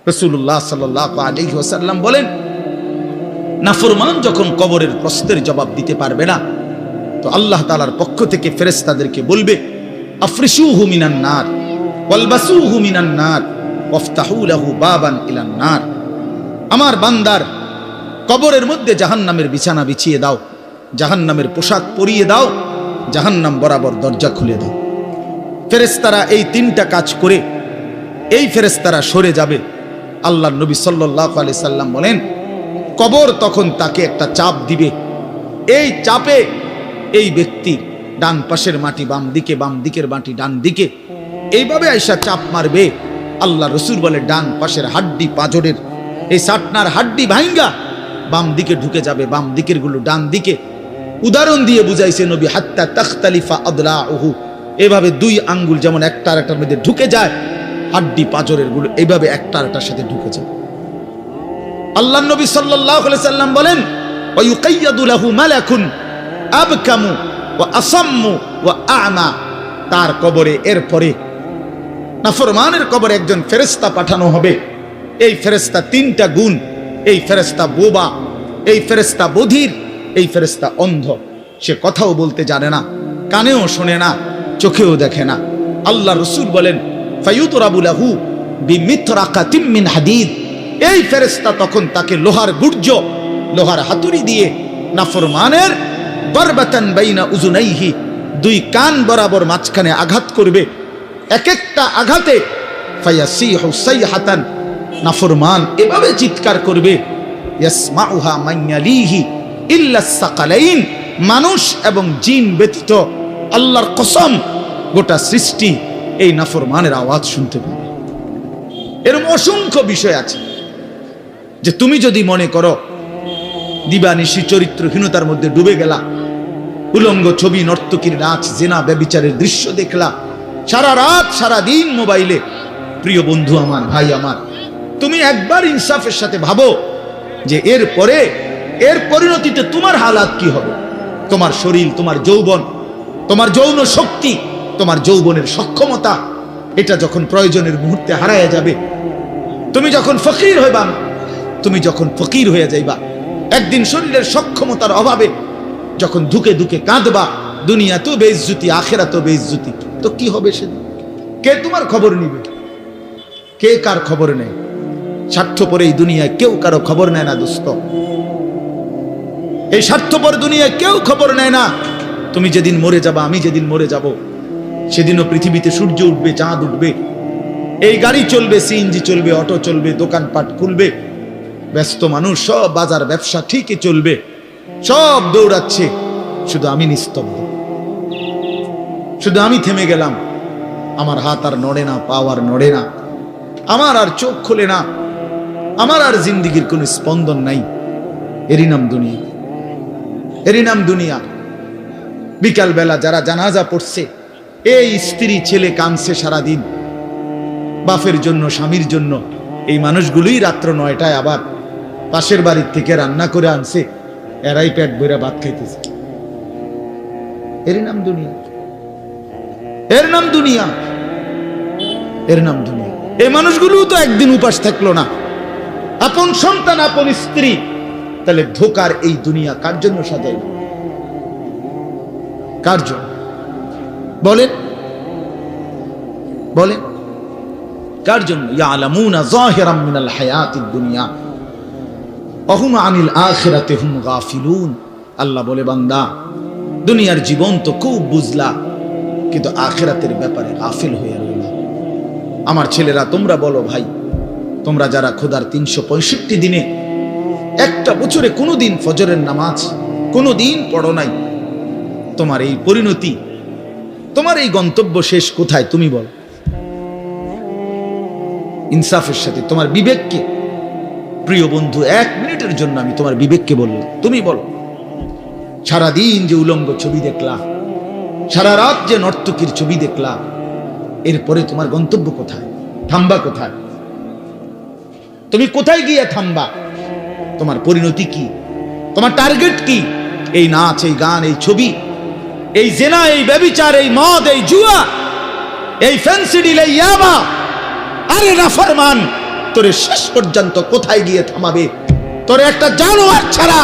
রাসূলুল্লাহ সাল্লাল্লাহু আলাইহি ওয়াসাল্লাম বলেন, নাফরমান যখন কবরের প্রশ্নের জবাব দিতে পারবে না, তো আল্লাহ তাআলার পক্ষ থেকে ফেরেশতাদেরকে বলবে, আফরিশুহু মিনান নার ওয়ালবাসুহু মিনান নার ওয়াফতাহু লাহু বাবান ইলান নার। আমার বান্দার কবরের মধ্যে জাহান্নামের বিছানা বিছিয়ে দাও, জাহান্নামের পোশাক পরিয়ে দাও, জাহান্নাম বরাবর দরজা খুলে দাও। ফেরেশতারা এই তিনটা কাজ করে এই ফেরেশতারা সরে যাবে। আল্লাহর নবী সাল্লাল্লাহু আলাইহি সাল্লাম বলেন, কবর তখন তাকে একটা চাপ দিবে। এই চাপে এই ব্যক্তি ডান পাশের মাটি বাম দিকে, বাম দিকের মাটি ডান দিকে, এইভাবে আইসা চাপ মারবে। আল্লাহ রসুল বলে, ডান পাশের হাড্ডি পাঁজরের এই সাটনার হাড্ডি ভাঙ্গা বাম দিকে ঢুকে যাবে, বাম দিকের গুলো ডান দিকে। উদাহরণ দিয়ে বুঝাইছে নবী, হাত্তা তাখতালিফা আদলাউহু, এভাবে দুই আঙ্গুল যেমন একটা আরেকটার মধ্যে ঢুকে যায়, হাড্ডি পাঁজরের গুলো এইভাবে একটা আরেকটার সাথে ঢুকে যায়। আল্লাহ নবী সাল্লাল্লাহু আলাইহি সাল্লাম বলেন, ওয়া ইউকাইয়াদু লাহু মালাকুন আবকামু ওয়া আসাম্মু ওয়া আ'মা। তার কবরে এরপরে নাফরমানের কবরে একজন ফেরেশতা পাঠানো হবে। এই ফেরেশতা তিনটা গুণ, এই ফেরেশতা বোবা, এই ফেরেশতা বধির, এই ফেরেশতা অন্ধ। সে কথাও বলতে জানে না, কানেও শোনে না, চোখেও দেখে না। আল্লাহ রাসূল বলেন, ফায়ুতরাবু লাহু বিমিতরাকাতিম মিন হাদিদ। এই ফেরেশতা তখন তাকে লোহার গুর্জ, লোহার হাতুড়ি দিয়ে নাফরমানের বারবাতান বাইনা উযুনাইহি, দুই কান বরাবর মাঝখানে আঘাত করবে। এক একটা আঘাতে ফায়াসিহু সাইহাতান, নাফরমান এভাবে চিৎকার করবে, ইয়াসমাউহা মান ইয়ালিহি ইল্লা সাকালাইন, মানুষ এবং জিন ব্যতীত আল্লাহর কসম গোটা সৃষ্টি এই নাফরমানের আওয়াজ শুনতে পাবে। এরকম অসংখ্য বিষয় আছে যে তুমি যদি মনে করো দিবানিশি চরিত্রহীনতার মধ্যে ডুবে গেলা, উলঙ্গ ছবি, নর্তকীর নাচ, জেনা, ব্যভিচারের দৃশ্য দেখলা, সারা রাত সারা দিন মোবাইলে, প্রিয় বন্ধু আমার, ভাই আমার, তুমি একবার ইনসাফের সাথে ভাবো যে এর পরিণতিতে তোমার হালাত কি হবে। তোমার শরীর, তোমার যৌবন, তোমার যৌন শক্তি, তোমার যৌবনের সক্ষমতা, এটা যখন প্রয়োজনের মুহূর্তে হারায়া যাবে, তুমি যখন ফকির হইবা, তুমি যখন ফকির হয়ে যাইবা, একদিন শরীরের সক্ষমতার অভাবে যখন ধুকে ধুকে কাঁদবা, দুনিয়া তো বেইজ্জতি, আখিরাত তো বেইজ্জতি, তো কি হবে সেদিন? কে তোমার খবর নিবে? কে কার খবর নেয়? স্বার্থপর এই দুনিয়ায় কেউ কারো খবর নেয় না দোস্ত। এই স্বার্থপর দুনিয়ায় কেউ খবর নেয় না। তুমি যেদিন মরে যাবা, আমি যেদিন মরে যাব, সেদিনও পৃথিবীতে সূর্য উঠবে, চাঁদ উঠবে, এই গাড়ি চলবে, সিএনজি চলবে, অটো চলবে, দোকানপাট খুলবে, ব্যস্ত মানুষ সব বাজার ব্যবসা ঠিকই চলবে, সব দৌড়াচ্ছে, শুধু আমি নিস্তব্ধ, শুধু আমি থেমে গেলাম। আমার হাত আর নড়ে না, পা আর নড়ে না, আমার আর চোখ খোলে না, আমার আর জিন্দিগির কোনো স্পন্দন নাই। এরই নাম দুনিয়া, এরই নাম দুনিয়া। বিকাল বেলা যারা জানাজা পড়ছে, এই স্ত্রী ছেলে কাঁদছে সারাদিন বাপের জন্য, স্বামীর জন্য, এই মানুষগুলোই রাত্র 9টায় আবার পাশের বাড়ির থেকে রান্না করে আনছে, এরাই পেট ভরে ভাত খাইতেছে। এরই নাম দুনিয়া, এর নাম দুনিয়া, এর নাম দুনিয়া। এই মানুষগুলো তো একদিন উপাস থাকলো না, আপন সন্তান, আপন স্ত্রী, তাহলে ধোকার এই দুনিয়া কার জন্য সাজাইল? কার জন্য বলেন? বলেন কার জন্য? ইয়ালামুনা যাহিরাম মিনাল হায়াতিদ দুনিয়া ওয়া হুম আনিল আখিরাতি হুম গাফিলুন। আল্লাহ বলে, বান্দা দুনিয়ার জীবন তো খুব বুঝলা, কিন্তু আখিরাতের ব্যাপারে গাফিল হয়ে রইলা। আমার ছেলেরা, তোমরা বলো ভাই, তোমরা যারা খোদার 365 দিনে একটা বছরে কোনোদিন ফজরের নামাজ কোনোদিন পড়ো নাই, তোমার এই পরিণতি, তোমার এই গন্তব্য শেষ কোথায় তুমি বলো? ইনসাফের সাথে তোমার বিবেককে, প্রিয় বন্ধু, 1 মিনিটের জন্য আমি তোমার বিবেককে বললাম, তুমি বলো, সারাদিন যে উলঙ্গ ছবি দেখলা, সারা রাত যে নর্তকীর ছবি দেখলা, এরপরে তোমার গন্তব্য কোথায়? থামবা কোথায়? তুমি কোথায় গিয়ে থামবা? তোমার পরিণতি কি? তোমার টার্গেট কি? এই নাচ, এই গান, এই ছবি, এই জেনা, এই ব্যভিচার, এই মদ, এই জুয়া, এই ফ্যান্সিডিল, এই ইয়াবা? আরে নাফরমান, তোরে শেষ পর্যন্ত কোথায় গিয়ে থামাবে? তোরে একটা জানোয়ার ছাড়া,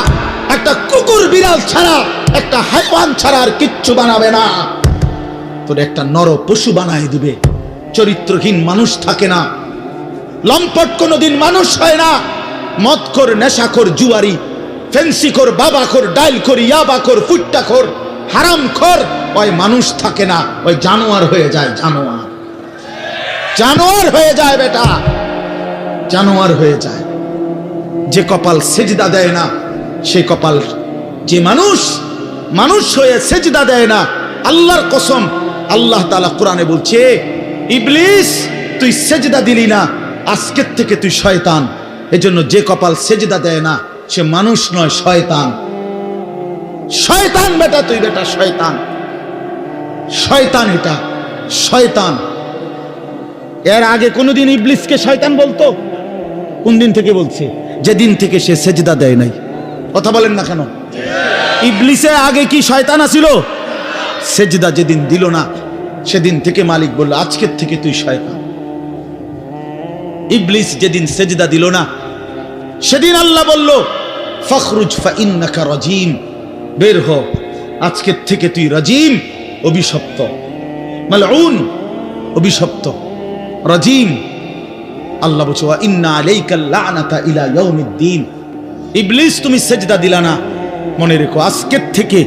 একটা কুকুর বিড়াল ছাড়া, একটা হাইওয়ান ছাড়া আর কিচ্ছু বানাবে না। তোরে একটা নর পশু বানায় দিবে। চরিত্রহীন মানুষ থাকে না, লম্পট কোনোদিন মানুষ হয় না। মদখোর, নেশাখোর, জুয়ারি, ফেন্সিখোর, বাবাখোর, ডাইলখোর, ইয়াবাখোর, ফুট্টাখোর, হারামখোর, ওই মানুষ থাকে না, ওই জানোয়ার হয়ে যায়। জানোয়ার, জানোয়ার হয়ে যায় বেটা, জানোয়ার হয়ে যায়। যে কপাল সেজদা দেয় না, সে কপাল, যে মানুষ মানুষ হয়ে সেজদা দেয় না, আল্লাহর কসম, আল্লাহ তাআলা কোরআনে বলছে, ইবলিস তুই সেজদা দিলি না, আজকের থেকে তুই শয়তান। এজন্য যে কপাল সেজদা দেয় না সে মানুষ নয়, শয়তান। শয়তান বেটা, তুই বেটা শয়তান, শয়তান, এটা শয়তান। এর আগে কোনোদিন ইবলিসকে শয়তান বলতো? কোন দিন থেকে বলছে? যেদিন থেকে সে সেজদা দেয় নাই। কথা বলেন না কেন? ইবলিসের আগে কি শয়তান আছিল? সেজদা যেদিন দিল না সেদিন থেকে মালিক বলল, আজকের থেকে তুই শয়তান। ইবলিস যেদিন সেজদা দিল না সেদিন আল্লাহ বলল, ফখরুজ ফাইন্নাকা রাজিম, বের হ, আজকের থেকে তুই রাজিম, অভিশপ্ত, মালউন, অভিশপ্ত, রাজিম। আল্লাহ বলছে, ওয়া ইন্না আলাইকাল লানাতা ইলা ইয়াউমিদ্দিন। ইবলিস তুমি সেজদা দিলা না, মনে রেখো আজকের থেকে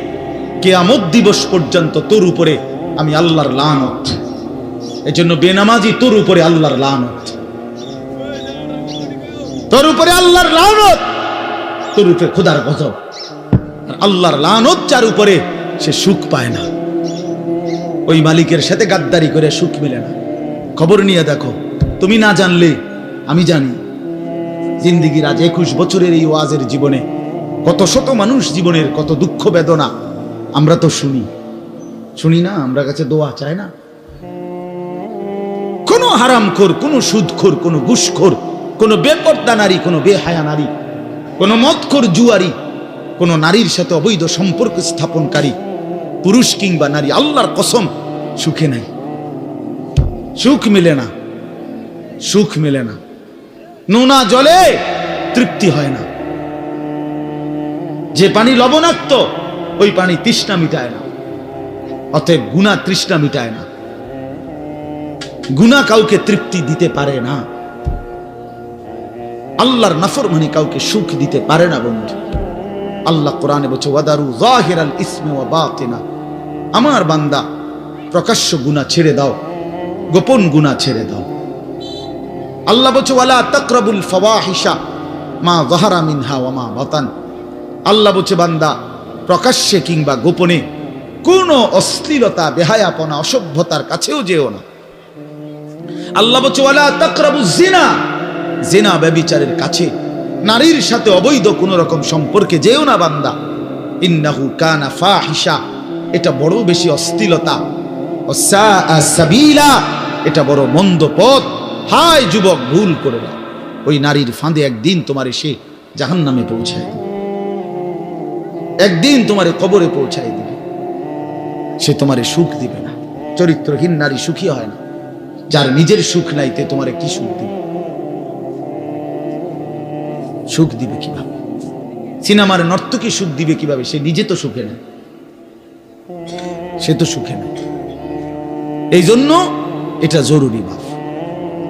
কিয়ামত দিবস পর্যন্ত তোর উপরে আমি আল্লাহর লানত। এজন্য বেনামাজি তোর উপরে আল্লাহর লানত, তোর উপরে আল্লাহর লানত, তোর উপরে খোদার গজব। আর আল্লাহর লানত যার উপরে, সে সুখ পায় না। ওই মালিকের সাথে গাদ্দারি করে সুখ মিলে না। খবর নিয়ে দেখো, তুমি না জানলে আমি জানি। জিন্দিগির আজ 21 বছরের এই ওয়াজের জীবনে কত শত মানুষ জীবনের কত দুঃখ বেদনা আমরা তো শুনি না। আমরা কাছে দোয়া চায় না। কোন হারামখোর, কোন সুদখোর, কোন ঘুষখোর, কোন বেপর্দা নারী, কোন বেহায়া নারী, কোন মদখোর, জুয়ারি, কোন নারীর সাথে অবৈধ সম্পর্ক স্থাপনকারী পুরুষ কিংবা নারী, আল্লাহর কসম সুখে নাই, সুখ মিলে না, সুখ মিলে না। নোনা জলে তৃপ্তি হয় না। যে পানি লবণাক্ত ওই পানি তৃষ্ণা মিটায় না। অতএব গুনাহ তৃষ্ণা মিটায় না, গুনাহ কাউকে তৃপ্তি দিতে পারে না। আল্লাহর নাফরমানি কাউকে সুখ দিতে পারে না বন্ধু। আল্লাহ কোরআনে বলছে, ওয়াদারু যাহিরাল ইসমি ওয়া বাতিনা। আমার বান্দা প্রকাশ্য গুনাহ ছেড়ে দাও, গোপন গুনাহ ছেড়ে দাও। আল্লাহ বলছে, ওয়ালা তাকরাবুল ফাওয়াহিশা মা যাহারা মিনহা ওয়া মা বাতান। আল্লাহ বলছে, বান্দা প্রকাশ্যে কিংবা গোপনে কোন অশ্লীলতা, বেহায়াপনা, অসভ্যতার কাছেও যেও না। আল্লাহ বলছে, ওয়ালা তাকরাবুজ জিনা। জিনা, ব্যভিচারের কাছে, নারীর সাথে অবৈধ কোন রকম সম্পর্কে যেও না বান্দা। ইন্নাহু কানা ফাহিশা, এটা বড় বেশি অশ্লীলতা। ওয়াসাআ সাবিলা, এটা বড় মন্দ পথ। হায় যুবক, ভুল করে না। ওই নারীর ফাঁদে একদিন তোমারে সে জাহান্নামে পৌঁছায় দিবে, একদিন তোমারে কবরে পৌঁছায় দিবে। সে তোমারে সুখ দিবে না। চরিত্রহীন নারী সুখী হয় না। যার নিজের সুখ নাই তে তোমারে কি সুখ দিবে? সুখ দিবে কিভাবে? সিনেমার নর্তকী সুখ দিবে কিভাবে? সে নিজে তো সুখে নেই, সে তো সুখে নেই। এই জন্য এটা জরুরি।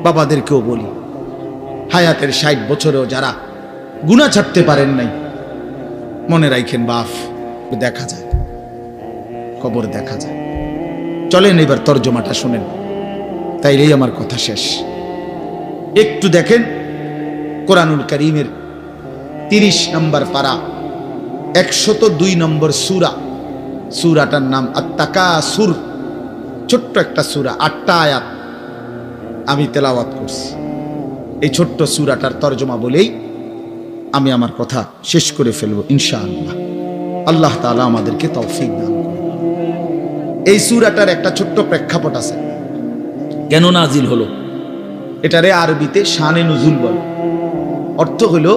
বাবাদেরকেও বলি, হায়াতের 60 বছরেও যারা গুনাহ ছাড়তে পারেন নাই, মনে রাখেন বাপ, দেখা যায়, কবর দেখা যায়। চলেন এবার তর্জমাটা শুনেন, তাইলেই আমার কথা শেষ। একটু দেখেন কোরআনুল কারীমের 30 নম্বর পারা, 102 নম্বর সূরা। সূরাটার নাম আত-তাকাসুর। ছোট্ট একটা সূরা, 8টা আয়াত আমি তেলাওয়াত করছি। এই ছোট্ট সূরাটার তর্জমা বলেই আমি আমার কথা শেষ করে ফেলবো ইনশাআল্লাহ। আল্লাহ তাআলা আমাদেরকে তৌফিক দান করুন। এই সূরাটার একটা ছোট্ট প্রেক্ষাপট আছে, কেন নাজিল হলো। এটারে আরবিতে শানে নুজুল বলে। অর্থ হলো,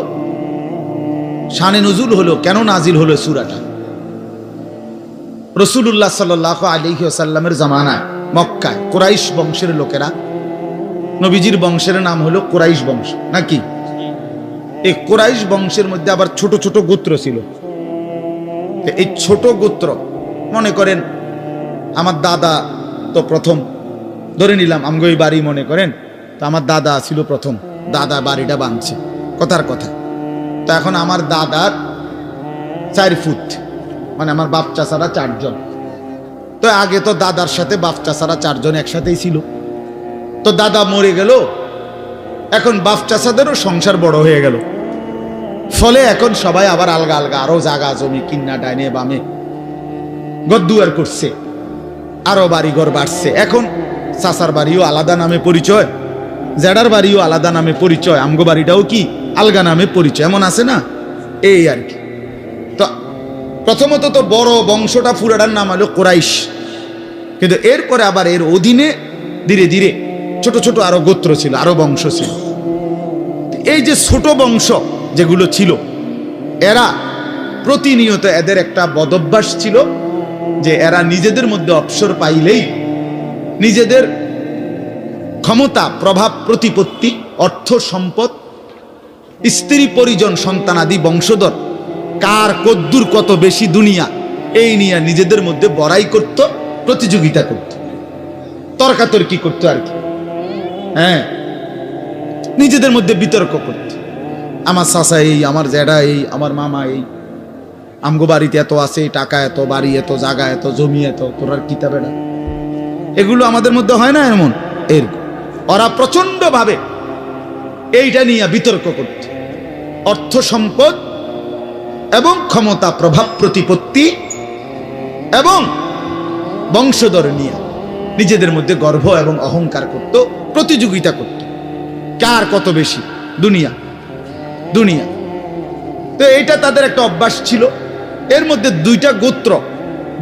শানে নুজুল হলো কেন নাজিল হলো সূরাটা। রাসূলুল্লাহ সাল্লাল্লাহু আলাইহি ওয়াসাল্লামের জামানায় মক্কায় কুরাইশ বংশের লোকেরা নবীজির বংশের নাম হলো কুরাইশ বংশ নাকি? এই কুরাইশ বংশের মধ্যে আবার ছোট ছোট গোত্র ছিল। এই ছোট গোত্র মনে করেন আমার দাদা তো প্রথম, ধরে নিলাম আমগো এই বাড়ি মনে করেন, তো আমার দাদা ছিল প্রথম, দাদা বাড়িটা বাঁধছে কথার কথা। তো এখন আমার দাদার 4 ফুট, মানে আমার বাপ চাচারা 4 জন। তো আগে তো দাদার সাথে বাপ চাচারা 4 জন একসাথেই ছিল। তো দাদা মরে গেল, এখন বাপ চাচাদেরও সংসার বড় হয়ে গেল, ফলে এখন সবাই আবার আলগা আলগা আরো জায়গা জমি কিন্না ডাইনে বামে গদ্দুয়ার করছে, আরো বাড়িঘর বাড়ছে। এখন চাচার বাড়িও আলাদা নামে পরিচয়, জেডার বাড়িও আলাদা নামে পরিচয়, আমগো বাড়িটাও কি আলগা নামে পরিচয়, এমন আছে না? এই আর কি। তো প্রথমত তো বড় বংশটা পুরাটার নাম হলো কুরাইশ, কিন্তু এরপরে আবার এর অধীনে ধীরে ধীরে ছোট ছোট আরো গোত্র ছিল, আরো বংশ ছিল। এই যে ছোট বংশ যেগুলো ছিল, এরা প্রতিনিয়ত এদের একটা বদভ্যাস ছিল যে এরা নিজেদের মধ্যে অবসর পাইলেই নিজেদের ক্ষমতা, প্রভাব, প্রতিপত্তি, অর্থ সম্পদ, স্ত্রী পরিজন, সন্তানাদি, বংশধর, কার কদ্দুর কত বেশি দুনিয়া, এই নিয়ে নিজেদের মধ্যে বড়াই করত, প্রতিযোগিতা করত, তর্কাতর্কি করতো আর কি। হ্যাঁ, নিজেদের মধ্যে বিতর্ক করত। আমার চাচা এই, আমার জ্যাঠা এই, আমার মামা এই, আমগো বাড়িতে এত আছে, টাকা এত, বাড়ি এত, জায়গা এত, জমি এত, তোরার কিতাবে না। এগুলো আমাদের মধ্যে হয় না এমন? এরকম ওরা প্রচন্ড ভাবে এইটা নিয়ে বিতর্ক করত, অর্থ সম্পদ এবং ক্ষমতা, প্রভাব, প্রতিপত্তি এবং বংশধর নিয়ে নিজেদের মধ্যে গর্ব এবং অহংকার করত, প্রতিযোগিতা করত, কার কত বেশি দুনিয়া দুনিয়া। তো এটা তাদের একটা অভ্যাস ছিল। এর মধ্যে 2টা গোত্র,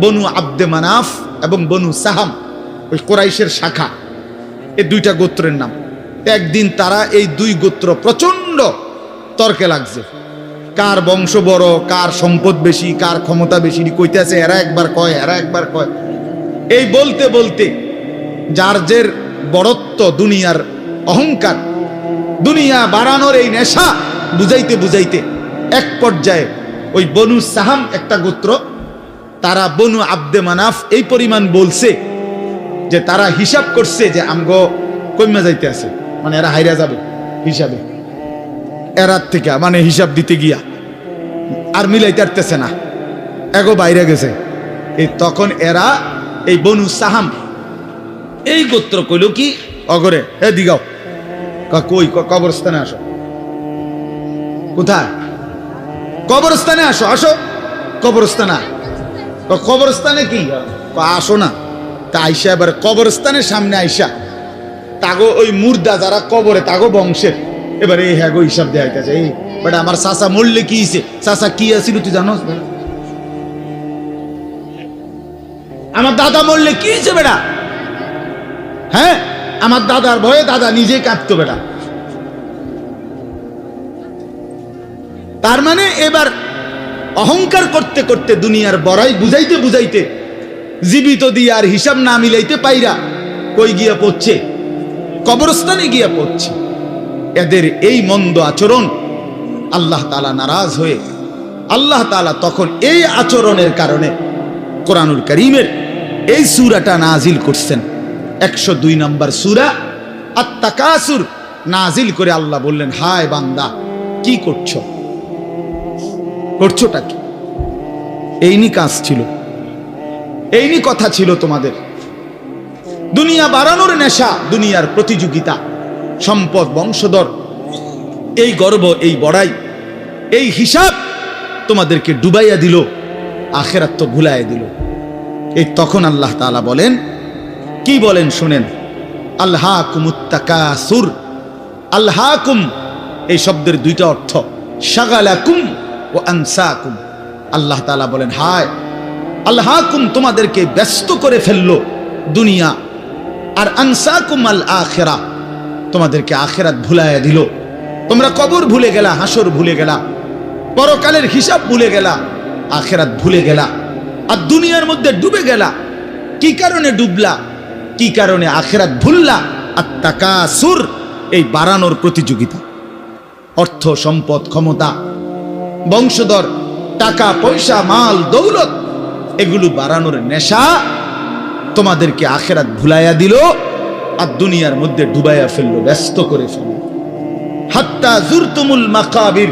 বনু আব্দে মানাফ এবং বনু সাহাম, ওই কুরাইশের শাখা, এই 2টা গোত্রের নাম। একদিন তারা এই 2 গোত্র প্রচন্ড তর্কে লাগছে, কার বংশ বড়, কার সম্পদ বেশি, কার ক্ষমতা বেশি কইতেছে। এরা একবার কয়, এরা একবার কয়। এই বলতে বলতে যার জের বড়ত্ব, দুনিয়ার অহংকার, দুনিয়া বাড়ানোর এই নেশা বুঝাইতে বুঝাইতে এক পর্যায়ে ওই বনু সাহাম একটা গোত্র, তারা বনু আব্দে মানাফ এই পরিমাণ বলছে যে তারা হিসাব করছে যে আমগো কইমা যাইতে আছে, মানে এরা হাইরা যাবে হিসাবে, এরার থেকে মানে হিসাব দিতে গিয়া আর মিলাইতে পারতেছে না, এগো বাইরে গেছে। এই তখন এরা এই বনু সাহাম এই গোত্র কইল কি অগরে, এ দিগাও, কই কবরস্থানে আসো। কোথায়? কবরস্থানে আসো, আসো কবরস্থানে। কবরস্থানে কি আসো না? তা আইসা এবার কবরস্থানের সামনে আইসা তাগো ওই মুর্দা যারা কবরে তাগো বংশের এবারে এই হ্যাগো হিসাব দেখাইতেছে। এই বেটা আমার চাচা মরলে কি হইছে, চাচা কি আছিল তুই জানোস? আমার দাদা মরলে কি হয়েছে বেটা? হ্যাঁ, আমার দাদার ভয়ে দাদা নিজেই কাঁদতো বেটা। তার মানে এবার অহংকার করতে করতে দুনিয়ার বড়াই বুঝাইতে বুঝাইতে জীবিত দিয়ে আর হিসাব না মিলাইতে পাইরা কই গিয়া পড়ছে? কবরস্থানে গিয়া পড়ছে। এদের এই মন্দ আচরণ আল্লাহ তাআলা নারাজ হয়ে আল্লাহ তাআলা তখন এই আচরণের কারণে কোরআনুল কারীমের এই সূরাটা নাজিল করছেন। 102 নম্বর সূরা আত-তাকাসুর নাজিল করে আল্লাহ বললেন, হায় বান্দা কি করছো, করছোটা কি? এইনি কাজ ছিল, এইনি কথা ছিল তোমাদের। দুনিয়া বাড়ানোর নেশা, দুনিয়ার প্রতিযোগিতা, সম্পদ, বংশধর, এই গর্ব, এই বড়াই, এই হিসাব তোমাদেরকে ডুবাইয়া দিল, আখিরাত তো ভুলাইয়া দিল। এই তখন আল্লাহ তাআলা বলেন, কি বলেন শুনেন, আলহাকুমুত তাকাসুর। আলহাকুম এই শব্দের 2টা অর্থ, শাগালাকুম ও আনসাকুম। আল্লাহ তাআলা বলেন, হায় আলহাকুম তোমাদেরকে ব্যস্ত করে ফেললো দুনিয়া, আর আনসাকুম আল আখিরা তোমাদেরকে আখিরাত ভুলাইয়া দিল। তোমরা কবর ভুলে গেলা, হাসর ভুলে গেলা, পরকালের হিসাব ভুলে গেলা, আখিরাত ভুলে গেলা, আর দুনিয়ার মধ্যে ডুবে গেলা। কি কারণে ডুবলা, কি কারণে আখিরাত ভুললা, আত্তাকাসুর, এই বাড়ানোর প্রতিযোগিতা। অর্থ সম্পদ, ক্ষমতা, বংশধর, টাকা পয়সা, মাল দৌলত, এগুলো বাড়ানোর নেশা তোমাদেরকে আখিরাত ভুলাইয়া দিল আর দুনিয়ার মধ্যে ডুবাইয়া ফেললো, ব্যস্ত করে ফেললো। হাত্তা জুরতুমুল মাকাবির,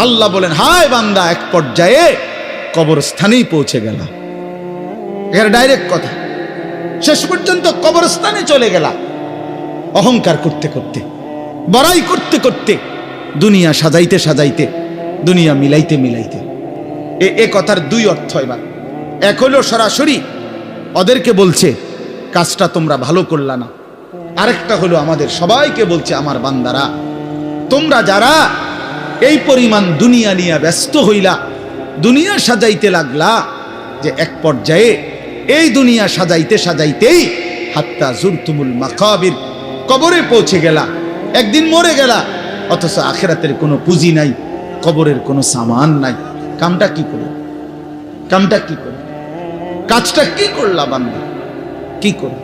আল্লাহ বলেন হায় বান্দা, এক পর্যায়ে কবরস্থানেই পৌঁছে গেল। এর ডাইরেক্ট কথা, শেষ পর্যন্ত কবরস্থানে চলে গেল। অহংকার করতে করতে, বড়াই করতে করতে, দুনিয়া সাজাইতে সাজাইতে, দুনিয়া মিলাইতে মিলাইতে। এ কথার দুই অর্থ। এবার এক হলো সরাসরি ওদেরকে বলছে কাজটা তোমরা ভালো করলা না, আরেকটা হলো আমাদের সবাইকে বলছে আমার বান্দারা, তোমরা যারা এই পরিমাণ দুনিয়া নিয়ে ব্যস্ত হইলা, দুনিয়া সাজাইতে লাগলা, যে এক পর্যায়ে এই দুনিয়া সাজাইতে সাজাইতেই হাত্তা জুরতুমুল মাকাবির, কবরে পৌঁছে গেলা, একদিন মরে গেলা, অথচ আখিরাতের কোনো পুঁজি নাই, কবরের কোনো সামান নাই। কামটা কি করে, কামটা কি করে, কাজটা কি করলা বান্দা, কি করে?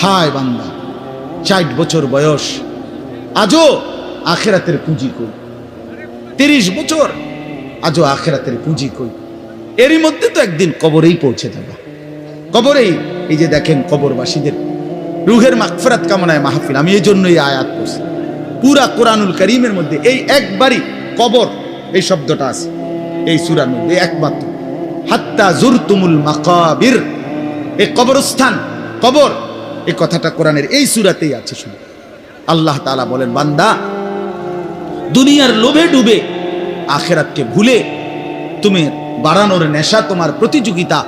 হায় বান্দা, 60 বছর বয়স, আজও আখিরাতের পুঁজি কই। 30 বছর, আজও আখিরাতের পুঁজি কই। এরই মধ্যে তো একদিন কবরেই পৌঁছে যাবে। কবরেই, এই যে দেখেন কবরবাসীদের রুহের মাগফিরাত কামনায় মাহফিল, আমি এই জন্যই আয়াত করছি। পুরা কোরআনুল কারীমের মধ্যে এই একবারই কবর এই শব্দটা আছে, এই সূরার মধ্যে একমাত্র। হাত্তা জুরতুমুল মাকাবির, এই কবরস্থান, কবর, এই কথাটা কোরআনের এই সূরাতেই আছে। শুনে আল্লাহ তাআলা বলেন, বান্দা দুনিয়ার লোভে ডুবে আখিরাতকে ভুলে তুমি বাড়ানোর নেশা, তোমার প্রতিযোগিতা,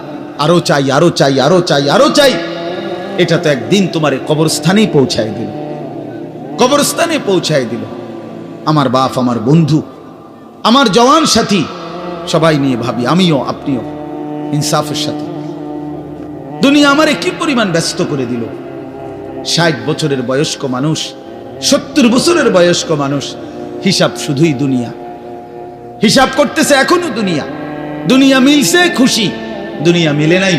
আরো চাই, আরো চাই, আরো চাই, আরো চাই, এটা তো একদিন তোমার কবরস্থানেই পৌঁছায় দিল, কবরস্থানে পৌঁছায় দিল। আমার বাপ, আমার বন্ধু, আমার জওয়ান সাথী, সবাই নিয়ে ভাবি, আমিও আপনিও ইনসাফের সাথে। দুনিয়া আমারে কি পরিমাণ ব্যস্ত করে দিল। 60 বছরের বয়স্ক মানুষ, 70 বছরের বয়স্ক মানুষ, হিসাব শুধুই দুনিয়া, হিসাব করতেছে এখনো দুনিয়া। দুনিয়া মিলছে খুশি, দুনিয়া মিলে নাই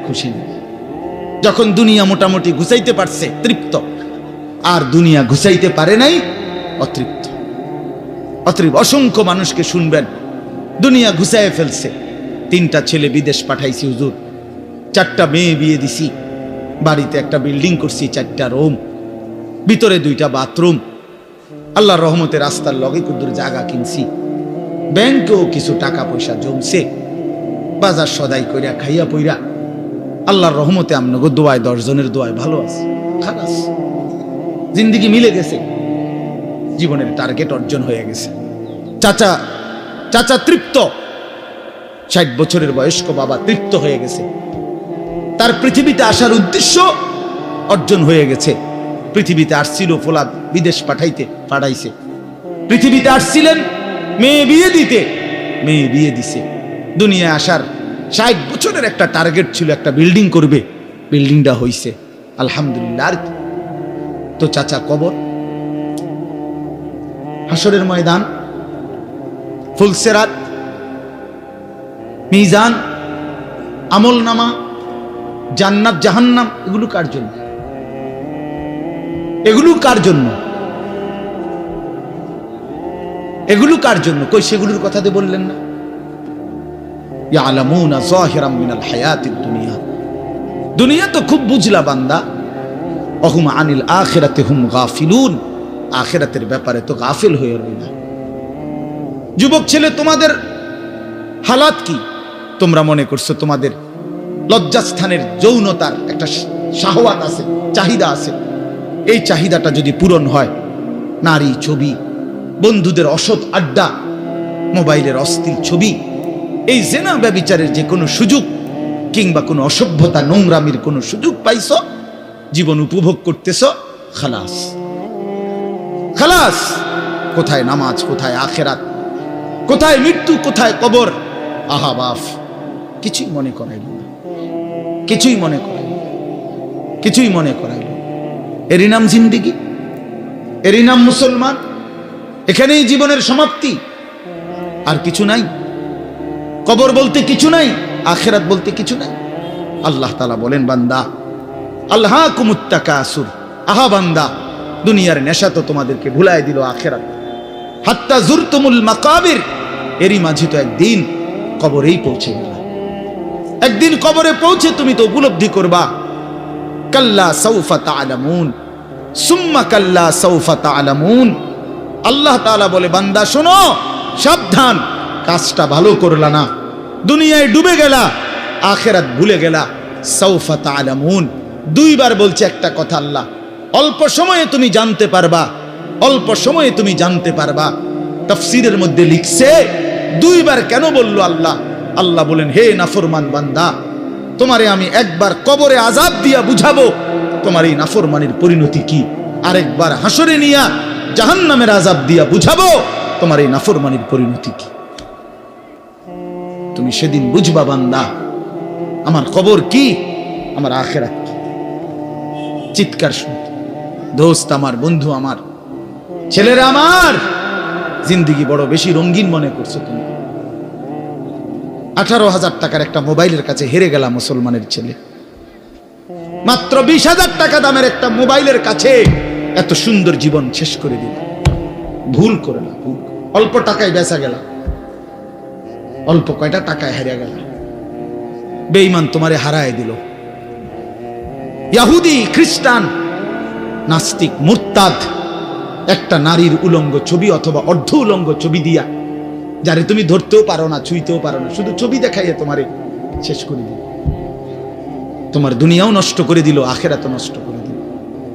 খুশি নেই। যখন দুনিয়া মোটামুটি ঘুষাইতে পারছে তৃপ্ত, আর দুনিয়া ঘুষাইতে পারে নাই অতৃপ্ত। অতৃপ্ত অসংখ্য মানুষকে শুনবেন, দুনিয়া ঘুষায় ফেলছে। 3টা ছেলে বিদেশ পাঠাইছি হুজুর, 4টা মেয়ে বিয়ে দিছি, বাড়িতে একটা বিল্ডিং করছি, 4টা রুম, ভিতরে 2টা বাথরুম, আল্লাহর রহমতে রাস্তার লগে কুদ্দুর জায়গা কিনছি, ব্যাংকেও কিছু টাকা পয়সা জমছে, বাজার সদাই কইরা খাইয়া পইরা আল্লাহর রহমতে আমনগো দোয়ায়, 10 জনের দোয়ায় ভালো আছে। খালাস, জিন্দেগি মিলে গেছে, জীবনের টার্গেট অর্জন হয়ে গেছে। চাচা তৃপ্ত, 60 বছরের বয়স্ক বাবা তৃপ্ত হয়ে গেছে, তার পৃথিবীতে আসার উদ্দেশ্য অর্জন হয়ে গেছে। পৃথিবীতে আসছিল ফোলা বিদেশ পাঠাইছে, পৃথিবীতে আসছিলেন মেয়ে বিয়ে দিতে, মেয়ে বিয়ে দিছে। দুনিয়ায় আসার 60 বছরের একটা টার্গেট ছিল, একটা বিল্ডিং করবে, বিল্ডিংটা হইছে, আলহামদুলিল্লাহ। আর তো চাচা কবর, হাসরের ময়দান, ফুলসেরাত, মিজান, আমল নামা, জান্নাত জাহান্নাম, এগুলো কার জন্য? এগুলো কার জন্য? এগুলো কার জন্য? কই সেগুলোর কথা দিয়ে বললেন না? ইয়ালামুনা যাহিরাম মিনাল হায়াতিদ দুনিয়া, দুনিয়া তো খুব বুঝলা বান্দা, ওহুম আনিল আখিরাতি হুম গাফিলুন, আখিরাতের ব্যাপারে তো গাফিল হয়ে রইলা। যুবক ছেলে, তোমাদের হালাত কি? তোমরা মনে করছো তোমাদের লজ্জাস্থানের যৌনতার একটা শাহওয়াত আছে, চাহিদা আছে, এই চাহিদাটা যদি পূরণ হয়, নারী, ছবি, বন্ধুদের অসৎ আড্ডা, মোবাইলের অস্থির ছবি, এই জেনা ব্যভিচারের যে কোনো সুযোগ কিংবা কোনো অসভ্যতা নোংরামির কোনো সুযোগ পাইছ, জীবন উপভোগ করতেছ, খালাস খালাস। কোথায় নামাজ, কোথায় আখেরাত, কোথায় মৃত্যু, কোথায় কবর? আহা বাফ, কিছুই মনে করাইল না, কিছুই মনে করাইল, কিছুই মনে করাইল। এরই নাম জিন্দেগি, এরই নাম মুসলমান। এখানেই জীবনের সমাপ্তি, আর কিছু নাই। কবর বলতে কিছু নাই, আখিরাত বলতে কিছু নাই। আল্লাহ তাআলা বলেন, বান্দা আল্লাহকুমুত তাকাসুর, আহা বান্দা, দুনিয়ার নেশা তো তোমাদেরকে ভুলায় দিল আখিরাত। হাত্তা জুরতুমুল মাকাবির, এরই মাঝে তো একদিন কবরেই পৌঁছে গেল। একদিন কবরে পৌঁছে তুমি তো উপলব্ধি করবা, কাল্লা সাউফা তা'লামুন সুম্মা কাল্লা সাউফা তা'লামুন। আল্লাহ তাআলা বলে, বান্দা শোনো, সাবধান, কাজটা ভালো করলা না, দুনিয়ায় ডুবে গেলা, আখিরাত ভুলে গেলা। সাউফা তা'লামুন, দুইবার বলছে একটা কথা আল্লাহ, অল্প সময়ে তুমি জানতে পারবা, অল্প সময়ে তুমি জানতে পারবা। তাফসীরের মধ্যে লিখছে দুইবার কেন বলল আল্লাহ? আল্লাহ বলেন, হে নাফরমান বান্দা, তোমারে আমি একবার কবরে আযাব দিয়া বুঝাবো তোমার এই নাফরমানির পরিণতি কি, আরেকবার হাসরে নিয়া জাহান্নামের আযাব দিয়া বুঝাবো তোমার এই নাফরমানির পরিণতি কি। তুমি সেদিন বুঝবা বান্দা, আমার কবর কি, আমার আখিরাত কি। চিৎকার শুনতে, দোস্ত আমার, বন্ধু আমার, ছেলেরা আমার, জিন্দেগি বড় বেশি রঙিন মনে করছো তুমি। 18,000 টাকার একটা মোবাইলের কাছে হেরে গেলা মুসলমানের ছেলে। মাত্র 20,000 টাকা দামের একটা মোবাইলের কাছে এত সুন্দর জীবন শেষ করে দিল। ভুল করে না, ভুল। অল্প টাকায় বেচা গেল, অল্প কয়টা টাকায় হেরে গেল। বেঈমান তোমারে হারায় দিল। ইহুদি, খ্রিস্টান, নাস্তিক, মুরতাদ একটা নারীর উলঙ্গ ছবি অথবা অর্ধ উলঙ্গ ছবি দিয়া, যারে তুমি ধরতেও পারো না, ছুঁইতেও পারো না, শুধু ছবি দেখাইয়া তোমারে শেষ করে দিল। তোমার দুনিয়াও নষ্ট করে দিল, আখিরাতও নষ্ট করে দিল।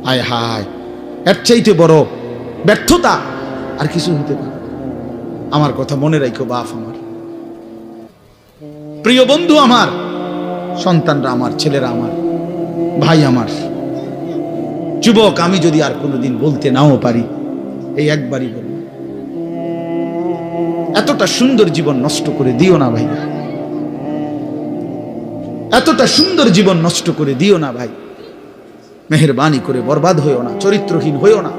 হায় হায়, এর চাইতে বড় ব্যর্থতা আর কিছু হতে পারে? আমার কথা মনে রাখো বাপ আমার, প্রিয় বন্ধু আমার, সন্তানরা আমার, ছেলেরা আমার, ভাই আমার, যুবক, আমি যদি আর কোনোদিন বলতে নাও পারি, এই একবারই বলব, এতটা সুন্দর জীবন নষ্ট করে দিও না ভাই, এতটা সুন্দর জীবন নষ্ট করে দিও না ভাই। মেহেরবানি করে বরবাদ হইও না, চরিত্রহীন হইও না।